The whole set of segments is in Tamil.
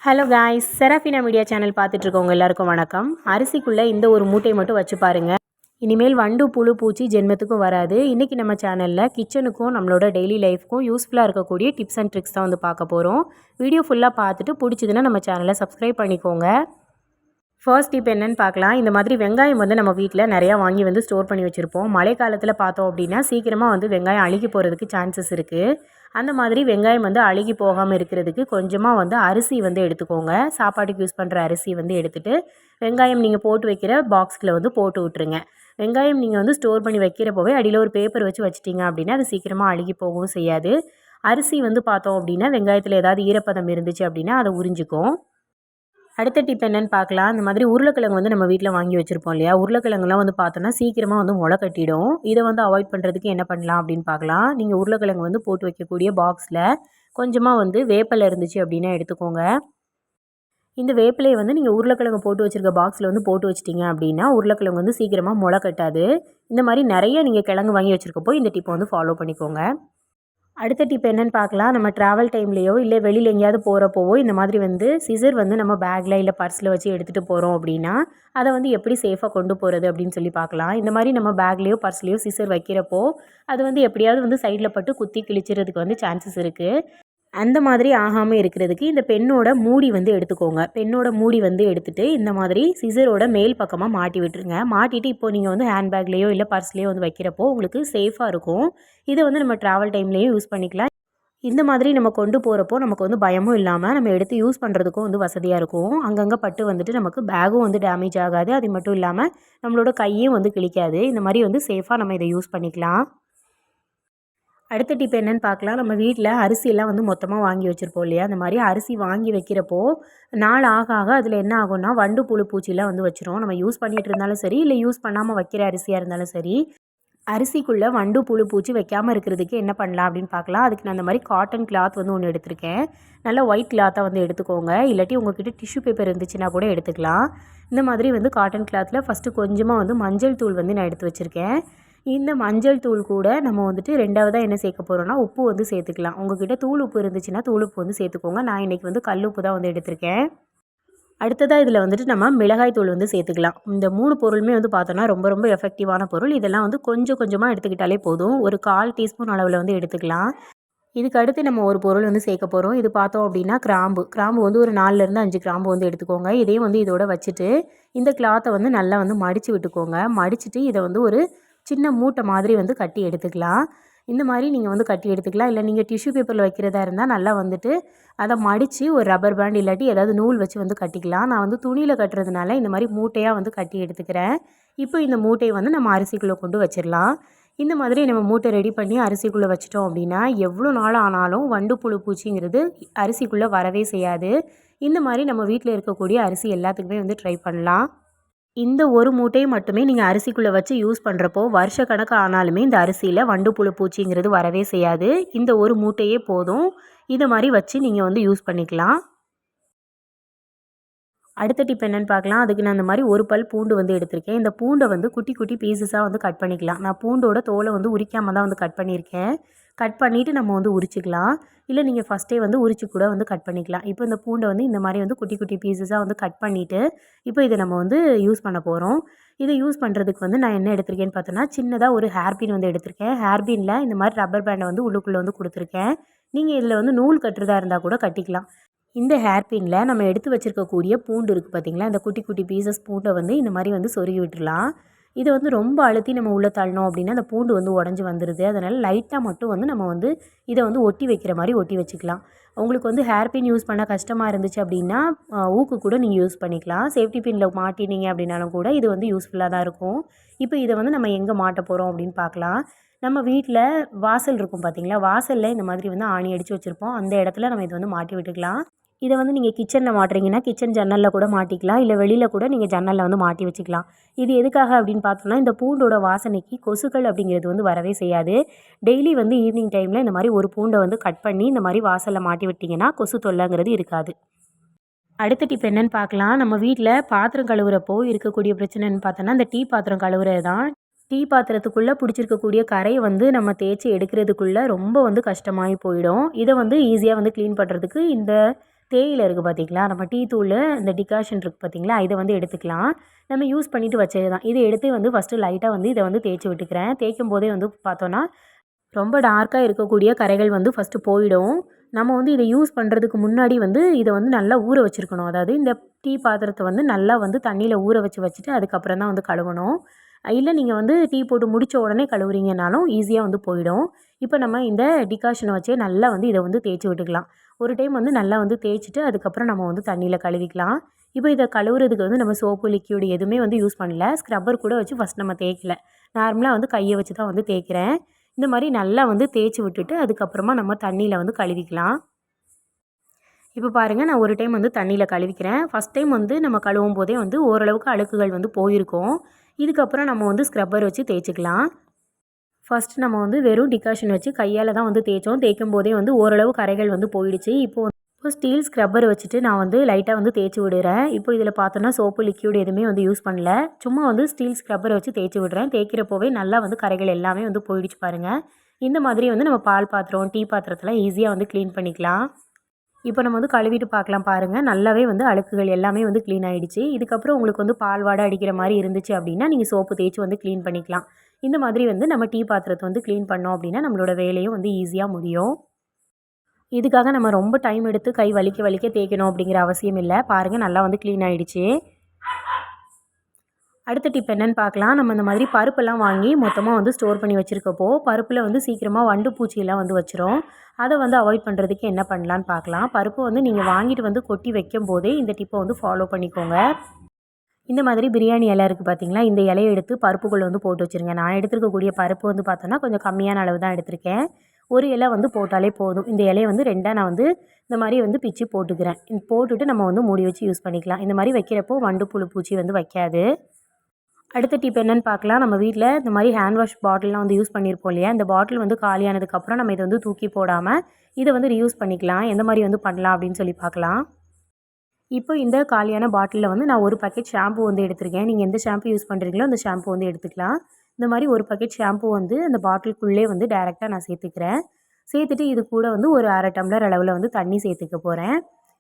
Hello guys, Serafina media channel பார்த்துட்ருக்கவங்க எல்லாருக்கும் வணக்கம். அரிசிக்குள்ளே இந்த ஒரு மூட்டை மட்டும் வச்சு பாருங்கள். இனிமேல் வண்டு புழு பூச்சி ஜென்மத்துக்கும் வராது. இன்றைக்கி நம்ம சேனலில் கிச்சனுக்கும் நம்மளோட டெய்லி லைஃப்க்கும் யூஸ்ஃபுல்லாக இருக்கக்கூடிய டிப்ஸ் அண்ட் ட்ரிக்ஸ் தான் வந்து பார்க்க போகிறோம். வீடியோ ஃபுல்லாக பார்த்துட்டு பிடிச்சதுன்னா நம்ம சேனலை சப்ஸ்கிரைப் பண்ணிக்கோங்க. ஃபர்ஸ்ட் டிப் என்னென்னு பார்க்கலாம். இந்த மாதிரி வெங்காயம் வந்து நம்ம வீட்டில் நிறையா வாங்கி வந்து ஸ்டோர் பண்ணி வச்சுருப்போம். மழை காலத்தில் பார்த்தோம் அப்படின்னா சீக்கிரமாக வந்து வெங்காயம் அழுகி போகிறதுக்கு சான்சஸ் இருக்குது. அந்த மாதிரி வெங்காயம் வந்து அழுகி போகாமல் இருக்கிறதுக்கு கொஞ்சமாக வந்து அரிசி வந்து எடுத்துக்கோங்க. சாப்பாட்டுக்கு யூஸ் பண்ணுற அரிசி வந்து எடுத்துகிட்டு வெங்காயம் நீங்கள் போட்டு வைக்கிற பாக்ஸில் வந்து போட்டு விட்ருங்க. வெங்காயம் நீங்கள் வந்து ஸ்டோர் பண்ணி வைக்கிறப்போவே அடியில் ஒரு பேப்பர் வச்சு வச்சிட்டிங்க அப்படின்னா அது சீக்கிரமாக அழுகி போகவும் செய்யாது. அரிசி வந்து பார்த்தோம் அப்படின்னா வெங்காயத்தில் ஏதாவது ஈரப்பதம் இருந்துச்சு அப்படின்னா அதை உறிஞ்சிக்கும். அடுத்த டிப் என்னென்னு பார்க்கலாம். இந்த மாதிரி உருளைக்கிழங்கு வந்து நம்ம வீட்டில் வாங்கி வச்சுருப்போம் இல்லையா, உருளைக்கிழங்குலாம் வந்து பார்த்தோன்னா சீக்கிரமாக வந்து முளை கட்டிடும். இதை வந்து அவாய்ட் பண்ணுறதுக்கு என்ன பண்ணலாம் அப்படின்னு பார்க்கலாம். நீங்கள் உருளைக்கிழங்கு வந்து போட்டு வைக்கக்கூடிய பாக்ஸில் கொஞ்சமாக வந்து வேப்பிலை இருந்துச்சு அப்படின்னா எடுத்துக்கோங்க. இந்த வேப்பிலையை வந்து நீங்கள் உருளைக்கிழங்கு போட்டு வச்சுருக்க பாக்ஸில் வந்து போட்டு வச்சிட்டிங்க அப்படின்னா உருளைக்கிழங்கு வந்து சீக்கிரமாக முளை கட்டாது. இந்த மாதிரி நிறைய நீங்கள் கிழங்கு வாங்கி வச்சுருக்கப்போ இந்த டிப்பை வந்து ஃபாலோ பண்ணிக்கோங்க. அடுத்த டிப் என்னென்னு பார்க்கலாம். நம்ம ட்ராவல் டைம்லேயோ இல்லை வெளியில் எங்கேயாவது போகிறப்போவோ இந்த மாதிரி வந்து சிசர் வந்து நம்ம பேக்கில் இல்லை பர்ஸில் வச்சு எடுத்துகிட்டு போகிறோம் அப்படின்னா அதை வந்து எப்படி சேஃபாக கொண்டு போகிறது அப்படின்னு சொல்லி பார்க்கலாம். இந்த மாதிரி நம்ம பேக்லேயோ பர்ஸ்லேயோ சிசர் வைக்கிறப்போ அது வந்து எப்படியாவது வந்து சைடில் பட்டு குத்தி கிழிச்சிறதுக்கு வந்து சான்சஸ் இருக்குது. அந்த மாதிரி ஆகாமல் இருக்கிறதுக்கு இந்த பெண்ணோட மூடி வந்து எடுத்துக்கோங்க. பெண்ணோட மூடி வந்து எடுத்துகிட்டு இந்த மாதிரி சிசரோட மேல் பக்கமாக மாட்டி விட்டுருங்க. மாட்டிட்டு இப்போது நீங்கள் வந்து ஹேண்ட்பேக்லேயோ இல்லை பர்ஸ்லேயோ வந்து வைக்கிறப்போ உங்களுக்கு சேஃபாக இருக்கும். இதை வந்து நம்ம ட்ராவல் டைம்லேயும் யூஸ் பண்ணிக்கலாம். இந்த மாதிரி நம்ம கொண்டு போகிறப்போ நமக்கு வந்து பயமும் இல்லாமல் நம்ம எடுத்து யூஸ் பண்ணுறதுக்கும் வந்து வசதியாக இருக்கும். அங்கங்கே பட்டு வந்துட்டு நமக்கு பேகும் வந்து டேமேஜ் ஆகாது. அது மட்டும் இல்லாமல் நம்மளோட கையும் வந்து கிழிக்காது. இந்த மாதிரி வந்து சேஃபாக நம்ம இதை யூஸ் பண்ணிக்கலாம். அடுத்த டிப் என்னென்னு பார்க்கலாம். நம்ம வீட்டில் அரிசியெல்லாம் வந்து மொத்தமாக வாங்கி வச்சுருப்போம் இல்லையா, அந்த மாதிரி அரிசி வாங்கி வைக்கிறப்போ நாள் ஆக ஆக அதில் என்ன ஆகும்னா வண்டு புழு பூச்சிலாம் வந்து வச்சிரும். நம்ம யூஸ் பண்ணிகிட்டு இருந்தாலும் சரி இல்லை யூஸ் பண்ணாமல் வைக்கிற அரிசியாக இருந்தாலும் சரி, அரிசிக்குள்ளே வண்டு புழு பூச்சி வைக்காமல் இருக்கிறதுக்கு என்ன பண்ணலாம் அப்படின்னு பார்க்கலாம். அதுக்கு நான் அந்த மாதிரி காட்டன் கிளாத் வந்து ஒன்று எடுத்திருக்கேன். நல்லா ஒயிட் கிளாத்தாக வந்து எடுத்துக்கோங்க. இல்லாட்டி உங்கள்கிட்ட டிஷ்யூ பேப்பர் இருந்துச்சுன்னா கூட எடுத்துக்கலாம். இந்த மாதிரி வந்து காட்டன் கிளாத்தில் ஃபஸ்ட்டு கொஞ்சமாக வந்து மஞ்சள் தூள் வந்து நான் எடுத்து வச்சுருக்கேன். இந்த மஞ்சள் தூள் கூட நம்ம வந்துட்டு ரெண்டாவதாக என்ன சேர்க்க போகிறோன்னா உப்பு வந்து சேர்த்துக்கலாம். உங்கள்கிட்ட தூள் உப்பு இருந்துச்சுன்னா தூள் உப்பு வந்து சேர்த்துக்கோங்க. நான் இன்றைக்கி வந்து கல் உப்பு தான் வந்து எடுத்திருக்கேன். அடுத்ததாக இதில் வந்துட்டு நம்ம மிளகாய் தூள் வந்து சேர்த்துக்கலாம். இந்த 3 பொருளுமே வந்து பார்த்தோன்னா ரொம்ப ரொம்ப எஃபெக்டிவான பொருள். இதெல்லாம் வந்து கொஞ்சம் கொஞ்சமாக எடுத்துக்கிட்டாலே போதும். ஒரு 1/4 டீஸ்பூன் அளவில் வந்து எடுத்துக்கலாம். இதுக்கு அடுத்து நம்ம ஒரு பொருள் வந்து சேர்க்க போகிறோம். இது பார்த்தோம் அப்படின்னா கிராம்பு வந்து ஒரு 4லேருந்து 5 கிராம்பு வந்து எடுத்துக்கோங்க. இதையும் வந்து இதோட வச்சுட்டு இந்த கிளாத்தை வந்து நல்லா வந்து மடித்து விட்டுக்கோங்க. மடிச்சுட்டு இதை வந்து ஒரு சின்ன மூட்டை மாதிரி வந்து கட்டி எடுத்துக்கலாம். இந்த மாதிரி நீங்கள் வந்து கட்டி எடுத்துக்கலாம். இல்லை நீங்கள் டிஷ்யூ பேப்பரில் வைக்கிறதா இருந்தால் நல்லா வந்துட்டு அதை மடித்து ஒரு ரப்பர் பேண்ட் இல்லாட்டி ஏதாவது நூல் வச்சு வந்து கட்டிக்கலாம். நான் வந்து துணியில் கட்டுறதுனால இந்த மாதிரி மூட்டையாக வந்து கட்டி எடுத்துக்கிறேன். இப்போ இந்த மூட்டையை வந்து நம்ம அரிசிக்குள்ளே கொண்டு வச்சிடலாம். இந்த மாதிரி நம்ம மூட்டை ரெடி பண்ணி அரிசிக்குள்ளே வச்சிட்டோம் அப்படின்னா எவ்வளோ நாள் ஆனாலும் வண்டு புழு பூச்சிங்கிறது அரிசிக்குள்ளே வரவே செய்யாது. இந்த மாதிரி நம்ம வீட்டில் இருக்கக்கூடிய அரிசி எல்லாத்துக்குமே வந்து ட்ரை பண்ணலாம். இந்த ஒரு மூட்டையை மட்டுமே நீங்கள் அரிசிக்குள்ளே வச்சு யூஸ் பண்ணுறப்போ வருஷ கணக்கு ஆனாலுமே இந்த அரிசியில் வண்டு புழு பூச்சிங்கிறது வரவே செய்யாது. இந்த ஒரு மூட்டையே போதும். இதை மாதிரி வச்சு நீங்கள் வந்து யூஸ் பண்ணிக்கலாம். அடுத்த டிப் என்னென்னு பார்க்கலாம். அதுக்கு நான் இந்த மாதிரி ஒரு பல் பூண்டு வந்து எடுத்திருக்கேன். இந்த பூண்டை வந்து குட்டி குட்டி பீசஸாக வந்து கட் பண்ணிக்கலாம். நான் பூண்டோட தோலை வந்து உரிக்காமல் தான் வந்து கட் பண்ணியிருக்கேன். கட் பண்ணிவிட்டு நம்ம வந்து உரிச்சிக்கலாம். இல்லை நீங்கள் ஃபஸ்ட்டே வந்து உரிச்சு கூட வந்து கட் பண்ணிக்கலாம். இப்போ இந்த பூண்டை வந்து இந்த மாதிரி வந்து குட்டி குட்டி பீசஸாக வந்து கட் பண்ணிவிட்டு இப்போ இதை நம்ம வந்து யூஸ் பண்ண போகிறோம். இதை யூஸ் பண்ணுறதுக்கு வந்து நான் என்ன எடுத்திருக்கேன்னு பார்த்தோன்னா சின்னதாக ஒரு ஹேர்பின் வந்து எடுத்திருக்கேன். ஹேர்பினில் இந்த மாதிரி ரப்பர் பேண்டை வந்து உள்ளுக்குள்ளே வந்து கொடுத்துருக்கேன். நீங்கள் இதில் வந்து நூல் கட்டுறதா இருந்தால் கூட கட்டிக்கலாம். இந்த ஹேர்பினில் நம்ம எடுத்து வச்சுருக்கக்கூடிய பூண்டு இருக்குது பார்த்திங்களா, இந்த குட்டி குட்டி பீசஸ் பூண்டை வந்து இந்த மாதிரி வந்து சொருகி விட்டுடலாம். இதை வந்து ரொம்ப அழுத்தி நம்ம உள்ளே தள்ளணும் அப்படின்னா அந்த பூண்டு வந்து உடஞ்சி வந்துடுது. அதனால் லைட்டாக மட்டும் வந்து நம்ம வந்து இதை வந்து ஒட்டி வைக்கிற மாதிரி ஒட்டி வச்சுக்கலாம். உங்களுக்கு வந்து ஹேர்பின் யூஸ் பண்ண கஷ்டமாக இருந்துச்சு அப்படின்னா ஊக்கு கூட நீங்கள் யூஸ் பண்ணிக்கலாம். சேஃப்டி பின்னில் மாட்டினீங்க அப்படின்னாலும் கூட இது வந்து யூஸ்ஃபுல்லாக தான் இருக்கும். இப்போ இதை வந்து நம்ம எங்கே மாட்ட போகிறோம் அப்படின்னு பார்க்கலாம். நம்ம வீட்டில் வாசல் இருக்கும் பார்த்திங்களா, வாசலில் இந்த மாதிரி வந்து ஆணி அடித்து வச்சுருப்போம். அந்த இடத்துல நம்ம இதை வந்து மாட்டி விட்டுக்கலாம். இதை வந்து நீங்கள் கிச்சனில் மாட்டுறீங்கன்னா கிச்சன் ஜன்னலில் கூட மாட்டிக்கலாம். இல்லை வெளியில் கூட நீங்கள் ஜன்னலில் வந்து மாட்டி வச்சுக்கலாம். இது எதுக்காக அப்படின்னு பார்த்தோம்னா இந்த பூண்டோட வாசனைக்கு கொசுக்கள் அப்படிங்கிறது வந்து வரவே செய்யாது. டெய்லி வந்து ஈவினிங் டைமில் இந்த மாதிரி ஒரு பூண்டை வந்து கட் பண்ணி இந்த மாதிரி வாசலில் மாட்டி விட்டிங்கன்னா கொசு தொல்லைங்கிறது இருக்காது. அடுத்த டிப் என்னென்னு பார்க்கலாம். நம்ம வீட்டில் பாத்திரம் கழுவுறப்போ இருக்கக்கூடிய பிரச்சனைன்னு பார்த்தோன்னா இந்த டீ பாத்திரம் கழுவுறது தான். டீ பாத்திரத்துக்குள்ளே பிடிச்சிருக்கக்கூடிய கரையை வந்து நம்ம தேய்ச்சி எடுக்கிறதுக்குள்ளே ரொம்ப வந்து கஷ்டமாகி போயிடும். இதை வந்து ஈஸியாக வந்து க்ளீன் பண்ணுறதுக்கு இந்த தேயிலை இருக்குது பார்த்தீங்களா, நம்ம டீ தூள் இந்த டிகாஷன் இருக்குது பார்த்தீங்களா, இதை வந்து எடுத்துக்கலாம். நம்ம யூஸ் பண்ணிவிட்டு வச்சது தான். இதை எடுத்து வந்து ஃபஸ்ட்டு லைட்டாக வந்து இதை வந்து தேய்ச்சி விட்டுக்கிறேன். தேய்க்கும் போதே வந்து பார்த்தோன்னா ரொம்ப டார்க்காக இருக்கக்கூடிய கரைகள் வந்து ஃபஸ்ட்டு போயிடும். நம்ம வந்து இதை யூஸ் பண்ணுறதுக்கு முன்னாடி வந்து இதை வந்து நல்லா ஊற வச்சுருக்கணும். அதாவது இந்த டீ பாத்திரத்தை வந்து நல்லா வந்து தண்ணியில் ஊற வச்சுட்டு அதுக்கப்புறம் தான் வந்து கழுவணும். இல்லை நீங்கள் வந்து டீ போட்டு முடித்த உடனே கழுவுறீங்கனாலும் ஈஸியாக வந்து போயிடும். இப்போ நம்ம இந்த டிகாஷனை வச்சே நல்லா வந்து இதை வந்து தேய்ச்சி விட்டுக்கலாம். ஒரு டைம் வந்து நல்லா வந்து தேய்ச்சிட்டு அதுக்கப்புறம் நம்ம வந்து தண்ணியில் கழுவிக்கலாம். இப்போ இதை கழுவுறதுக்கு வந்து நம்ம சோப்பு, லிக்யூடு எதுவுமே வந்து யூஸ் பண்ணல. ஸ்க்ரப்பர் கூட வச்சு ஃபஸ்ட் நம்ம தேய்க்கல. நார்மலாக வந்து கையை வச்சு தான் வந்து தேய்க்கிறேன். இந்த மாதிரி நல்லா வந்து தேய்ச்சி விட்டுட்டு அதுக்கப்புறமா நம்ம தண்ணியில் வந்து கழுவிக்கலாம். இப்போ பாருங்கள், நான் ஒரு டைம் வந்து தண்ணியில் கழுவிக்கிறேன். ஃபஸ்ட் டைம் வந்து நம்ம கழுவும் போதே வந்து ஓரளவுக்கு அழுக்குகள் வந்து போயிருக்கும். இதுக்கப்புறம் நம்ம வந்து ஸ்க்ரப்பர் வச்சு தேய்ச்சிக்கலாம். ஃபஸ்ட்டு நம்ம வந்து வெறும் டிகாஷன் வச்சு கையால் தான் வந்து தேய்ச்சோம். தேய்க்கும் போதே வந்து ஓரளவு கரைகள் வந்து போயிடுச்சு. இப்போ ஸ்டீல் ஸ்க்ரப்பர் வச்சுட்டு நான் வந்து லைட்டாக வந்து தேய்ச்சி விடுறேன். இப்போ இதில் பார்த்தோன்னா சோப்பு, லிக்யூடு எதுவுமே வந்து யூஸ் பண்ணல. சும்மா வந்து ஸ்டீல் ஸ்க்ரப்பரை வச்சு தேய்ச்சி விடுறேன். தேய்க்கிறப்போவே நல்லா வந்து கரைகள் எல்லாமே வந்து போயிடுச்சு பாருங்கள். இந்த மாதிரி வந்து நம்ம பால் பாத்திரம், டீ பாத்திரத்தெல்லாம் ஈஸியாக வந்து க்ளீன் பண்ணிக்கலாம். இப்போ நம்ம வந்து கழுவிட்டு பார்க்கலாம் பாருங்கள். நல்லாவே வந்து அழுக்குகள் எல்லாமே வந்து க்ளீன் ஆகிடுச்சு. இதுக்கப்புறம் உங்களுக்கு வந்து பால் வாடை அடிக்கிற மாதிரி இருந்துச்சு அப்படின்னா நீங்கள் சோப்பு தேய்ச்சி வந்து க்ளீன் பண்ணிக்கலாம். இந்த மாதிரி வந்து நம்ம டீ பாத்திரத்தை வந்து க்ளீன் பண்ணோம் அப்படின்னா நம்மளோட வேலையும் வந்து ஈஸியாக முடியும். இதுக்காக நம்ம ரொம்ப டைம் எடுத்து கை வலிக்க தேய்க்கணும் அப்படிங்கிற அவசியம் இல்லை. பாருங்கள், நல்லா வந்து க்ளீன் ஆகிடுச்சு. அடுத்த டிப் என்னென்னு பார்க்கலாம். நம்ம இந்த மாதிரி பருப்பெல்லாம் வாங்கி மொத்தமாக வந்து ஸ்டோர் பண்ணி வச்சுருக்கப்போ பருப்பில் வந்து சீக்கிரமாக வண்டு பூச்சியெல்லாம் வந்து வச்சிரும். அதை வந்து அவாய்ட் பண்ணுறதுக்கு என்ன பண்ணலான்னு பார்க்கலாம். பருப்பு வந்து நீங்கள் வாங்கிட்டு வந்து கொட்டி வைக்கும் போதே இந்த டிப்பை வந்து ஃபாலோ பண்ணிக்கோங்க. இந்த மாதிரி பிரியாணி இலை இருக்குது பார்த்தீங்களா, இந்த இலையை எடுத்து பருப்புக்குள்ளே வந்து போட்டு வச்சுருங்க. நான் எடுத்துருக்கக்கூடிய பருப்பு வந்து பார்த்தோன்னா கொஞ்சம் கம்மியான அளவு தான் எடுத்திருக்கேன். ஒரு இலை வந்து போட்டாலே போதும். இந்த இலையை வந்து 2ஆக நான் வந்து இந்த மாதிரி வந்து பிச்சு போட்டுக்கிறேன். போட்டுட்டு நம்ம வந்து மூடி வச்சு யூஸ் பண்ணிக்கலாம். இந்த மாதிரி வைக்கிறப்போ வண்டு புழு பூச்சி வந்து வைக்காது. அடுத்த டிப் என்னென்னு பார்க்கலாம். நம்ம வீட்டில் இந்த மாதிரி ஹேண்ட் வாஷ் பாட்டில்லாம் வந்து யூஸ் பண்ணியிருப்போம் இல்லையா, இந்த பாட்டில் வந்து காலியானதுக்கப்புறம் நம்ம இதை வந்து தூக்கி போடாமல் இதை வந்து ரீயூஸ் பண்ணிக்கலாம். எந்த மாதிரி வந்து பண்ணலாம் அப்படின்னு சொல்லி பார்க்கலாம். இப்போ இந்த காலியான பாட்டிலில் வந்து நான் ஒரு பாக்கெட் ஷாம்பு வந்து எடுத்திருக்கேன். நீங்கள் எந்த ஷாம்பு யூஸ் பண்ணுறீங்களோ அந்த ஷாம்பு வந்து எடுத்துக்கலாம். இந்த மாதிரி ஒரு பாக்கெட் ஷாம்பு வந்து அந்த பாட்டிலுக்குள்ளே வந்து டைரெக்டாக நான் சேர்த்துக்கிறேன். சேர்த்துட்டு இது கூட வந்து ஒரு 1/2 டம்ளர் அளவில் வந்து தண்ணி சேர்த்துக்க போகிறேன்.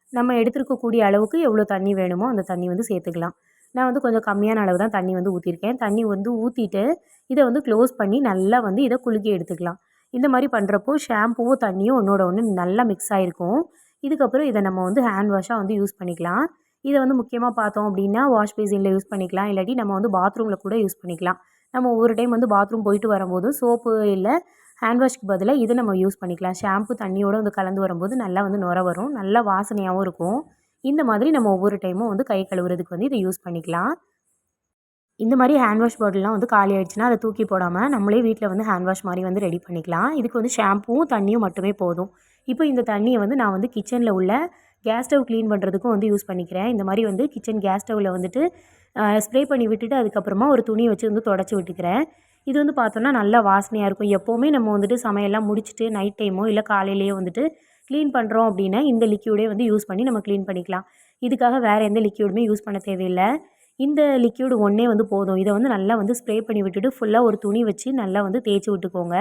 நம்ம எடுத்துருக்கக்கூடிய அளவுக்கு எவ்வளோ தண்ணி வேணுமோ அந்த தண்ணி வந்து சேர்த்துக்கலாம். நான் வந்து கொஞ்சம் கம்மியான அளவு தான் தண்ணி வந்து ஊற்றிருக்கேன். தண்ணி வந்து ஊற்றிட்டு இதை வந்து க்ளோஸ் பண்ணி நல்லா வந்து இதை குலுக்கி எடுத்துக்கலாம். இந்த மாதிரி பண்ணுறப்போ ஷாம்புவும் தண்ணியும் ஒன்றோட ஒன்று நல்லா மிக்ஸ் ஆகிருக்கும். இதுக்கப்புறம் இதை நம்ம வந்து ஹேண்ட் வாஷாக வந்து யூஸ் பண்ணிக்கலாம். இதை வந்து முக்கியமாக பார்த்தோம் அப்படின்னா வாஷ் பேசினில் யூஸ் பண்ணிக்கலாம். இல்லாட்டி நம்ம வந்து பாத்ரூமில் கூட யூஸ் பண்ணிக்கலாம். நம்ம ஒவ்வொரு டைம் வந்து பாத்ரூம் போயிட்டு வரும்போது சோப்பு இல்லை ஹேண்ட் வாஷ்க்கு பதிலாக இதை நம்ம யூஸ் பண்ணிக்கலாம். ஷாம்பு தண்ணியோடு வந்து கலந்து வரும்போது நல்லா வந்து நுர வரும், நல்லா வாசனையாகவும் இருக்கும். இந்த மாதிரி நம்ம ஒவ்வொரு டைமும் வந்து கை கழுவுறதுக்கு வந்து இதை யூஸ் பண்ணிக்கலாம். இந்த மாதிரி ஹேண்ட் வாஷ் பாட்டில்லாம் வந்து காலி ஆகிடுச்சுன்னா அதை தூக்கி போடாமல் நம்மளே வீட்டில் வந்து ஹேண்ட் வாஷ் மாதிரி வந்து ரெடி பண்ணிக்கலாம். இதுக்கு வந்து ஷாம்புவும் தண்ணியும் மட்டுமே போதும். இப்போ இந்த தண்ணியை வந்து நான் வந்து கிச்சனில் உள்ள கேஸ் ஸ்டவ் க்ளீன் பண்ணுறதுக்கும் வந்து யூஸ் பண்ணிக்கிறேன். இந்த மாதிரி வந்து கிச்சன் கேஸ் ஸ்டவ்வில் வந்துட்டு ஸ்ப்ரே பண்ணி விட்டுட்டு அதுக்கப்புறமா ஒரு துணியை வச்சு வந்து தொடச்சி விட்டுக்கிறேன். இது வந்து பார்த்தோன்னா நல்லா வாசனையாக இருக்கும். எப்போவுமே நம்ம வந்துட்டு சமையல்லாம் முடிச்சுட்டு நைட் டைமோ இல்லை காலையிலேயோ வந்துட்டு க்ளீன் பண்ணுறோம் அப்படின்னா இந்த லிக்யூடே வந்து யூஸ் பண்ணி நம்ம க்ளீன் பண்ணிக்கலாம். இதுக்காக வேறு எந்த லிக்யூடுமே யூஸ் பண்ண தேவையில்லை. இந்த லிக்யூடு ஒன்றே வந்து போதும். இதை வந்து நல்லா வந்து ஸ்ப்ரே பண்ணி விட்டுட்டு ஃபுல்லாக ஒரு துணி வச்சு நல்லா வந்து தேய்ச்சி விட்டுக்கோங்க.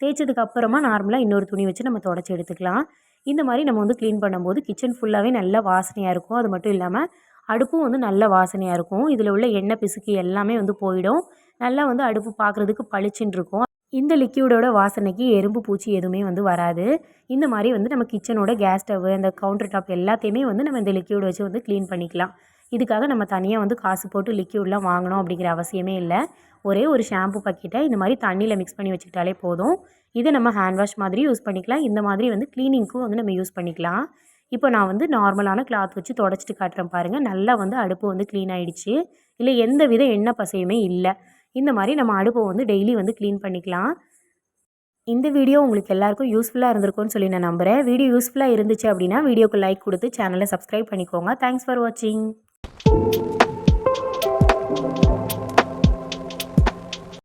தேய்ச்சதுக்கப்புறமா நார்மலாக இன்னொரு துணி வச்சு நம்ம தொடச்சி எடுத்துக்கலாம். இந்த மாதிரி நம்ம வந்து க்ளீன் பண்ணும்போது கிச்சன் ஃபுல்லாகவே நல்லா வாசனையாக இருக்கும். அது மட்டும் இல்லாமல் அடுப்பும் வந்து நல்ல வாசனையாக இருக்கும். இதில் உள்ள எண்ணெய் பிசுக்கு எல்லாமே வந்து போயிடும். நல்லா வந்து அடுப்பு பார்க்குறதுக்கு பளிச்சுன்னு இருக்கும். இந்த லிக்யூடோட வாசனைக்கு எறும்பு பூச்சி எதுவுமே வந்து வராது. இந்த மாதிரி வந்து நம்ம கிச்சனோட கேஸ் ஸ்டவ் அந்த கவுண்டர் டாப் எல்லாத்தையுமே வந்து நம்ம இந்த லிக்யூட் வச்சு வந்து க்ளீன் பண்ணிக்கலாம். இதுக்காக நம்ம தனியாக வந்து காசு போட்டு லிக்யூட்லாம் வாங்கணும் அப்படிங்கிற அவசியமே இல்லை. ஒரே ஒரு ஷாம்பு பாக்கெட்டை இந்த மாதிரி தண்ணியில் மிக்ஸ் பண்ணி வச்சுக்கிட்டாலே போதும். இதை நம்ம ஹேண்ட் வாஷ் மாதிரி யூஸ் பண்ணிக்கலாம். இந்த மாதிரி வந்து க்ளீனிங்க்கும் வந்து நம்ம யூஸ் பண்ணிக்கலாம். இப்போ நான் வந்து நார்மலான கிளாத் வச்சு தொடச்சிட்டு காட்டுறேன் பாருங்கள். நல்லா வந்து அடுப்பு வந்து க்ளீன் ஆகிடுச்சு. இல்லை எந்த வித எண்ணெய் பசையுமே இல்லை. இந்த மாதிரி நம்ம அடுப்பை வந்து டெய்லி வந்து க்ளீன் பண்ணிக்கலாம். இந்த வீடியோ உங்களுக்கு எல்லாருக்கும் யூஸ்ஃபுல்லாக இருந்திருக்கும்னு சொல்லி நான் நம்புகிறேன். வீடியோ யூஸ்ஃபுல்லாக இருந்துச்சு அப்படின்னா வீடியோக்கு லைக் கொடுத்து சேனலை சப்ஸ்கிரைப் பண்ணிக்கோங்க. தேங்க்ஸ் ஃபார் வாட்சிங்.